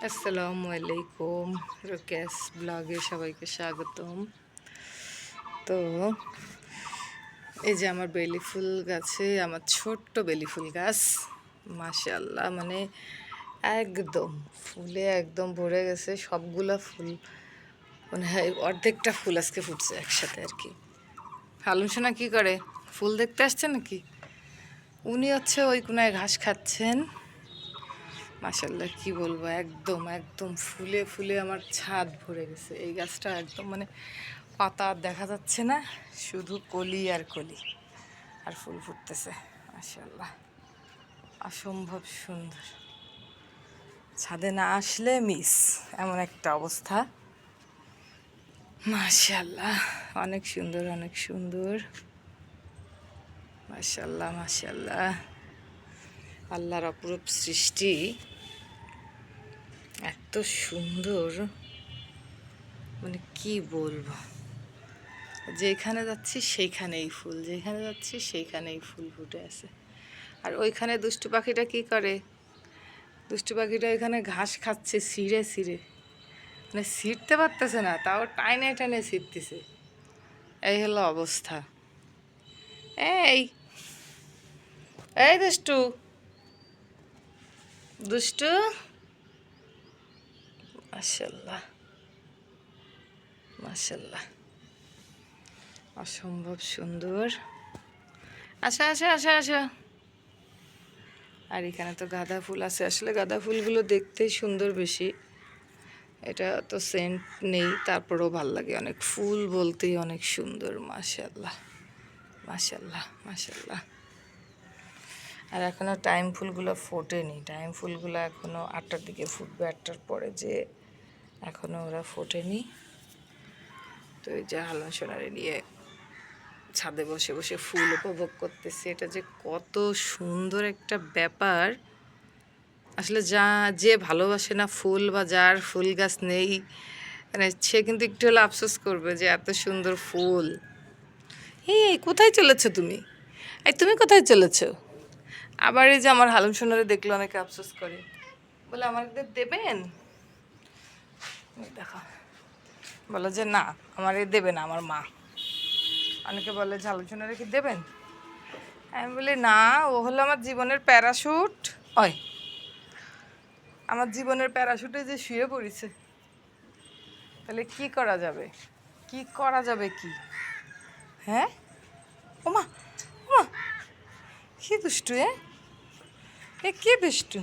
আসসালামু আলাইকুম, রোকেশ ব্লগে সবাইকে স্বাগতম। তো এই যে আমার বেলি ফুল গাছে, আমার ছোট্ট বেলি ফুল গাছ, মাশাআল্লাহ, মানে একদম ফুলে একদম ভরে গেছে। সবগুলা ফুল মানে অর্ধেকটা ফুল আজকে ফুটছে একসাথে আর কি। হালুন সোনা কী করে? ফুল দেখতে আসছে নাকি? উনি হচ্ছে ওই কোনায় ঘাস খাচ্ছেন। মাশাআল্লাহ, কি বলবো, একদম একদম ফুলে ফুলে আমার ছাদ ভরে গেছে। এই গাছটা একদম মানে পাতা আর দেখা যাচ্ছে না, শুধু কলি আর কলি, আর ফুল ফুটতেছে। মাশাআল্লাহ, অসম্ভব সুন্দর। ছাদে না আসলে মিস, এমন একটা অবস্থা। মাশাআল্লাহ, অনেক সুন্দর, অনেক সুন্দর। মাশাআল্লাহ মাশাআল্লাহ, আল্লাহর অপরূপ সৃষ্টি, এত সুন্দর, মানে কি বলবো। যেখানে যাচ্ছি সেইখানেই ফুল, যেখানে যাচ্ছি সেইখানেই ফুল ফুটে আছে। আর ওইখানে দুষ্টু পাখিটা কি করে? দুষ্টু পাখিটা এখানে ঘাস খাচ্ছে ছিঁড়ে ছিঁড়ে, মানে ছিঁড়তে পারতেছে না, তাও টাইনে টাইনে ছিঁড়তেছে। এই হলো অবস্থা। এই এই দুষ্টু, দুষ্টু, মাশাআল্লাহ মাশাআল্লাহ, অসম্ভব সুন্দর। আসা আসা আসা আসা। আর এখানে তো গাঁদা ফুল আছে। আসলে গাঁদা ফুলগুলো দেখতেই সুন্দর বেশি, এটা তো সেন্ট নেই, তারপরেও ভাল লাগে অনেক। ফুল বলতেই অনেক সুন্দর। মাশাআল্লাহ মাশাআল্লাহ মাশাআল্লাহ। আর এখনও টাইম ফুলগুলো ফোটেনি। টাইম ফুলগুলো এখনও 8টার দিকে ফুটবে, 8টার পরে যে, এখনও ওরা ফোটেনি। তো এই যে হালন সোনারে নিয়ে ছাদে বসে বসে ফুল উপভোগ করতেছে। এটা যে কত সুন্দর একটা ব্যাপার। আসলে যে ভালোবাসে না ফুল, বা যার ফুল গাছ নেই, মানে সে কিন্তু একটু হলে আফসোস করবে যে এত সুন্দর ফুল। এই কোথায় চলেছো তুমি? এই তুমি কোথায় চলেছো? আবার এই যে আমার হালুম সোনারে দেখলে অনেকে আফসোস করে, বলে আমাদের দেবেন? দেখো, বলে যে না আমার দেবে না আমার মা। অনেকে বলে যে হালুম সোনারে কি দেবেন? আমি বলি না, ও হলো আমার জীবনের প্যারাশুট। হয়, আমার জীবনের প্যারাশুটে যে শুয়ে পড়েছে, তাহলে কি করা যাবে? কি করা যাবে কি? হ্যাঁ, ওমা ওমা, কি দুষ্টু, এ কি দুষ্টু।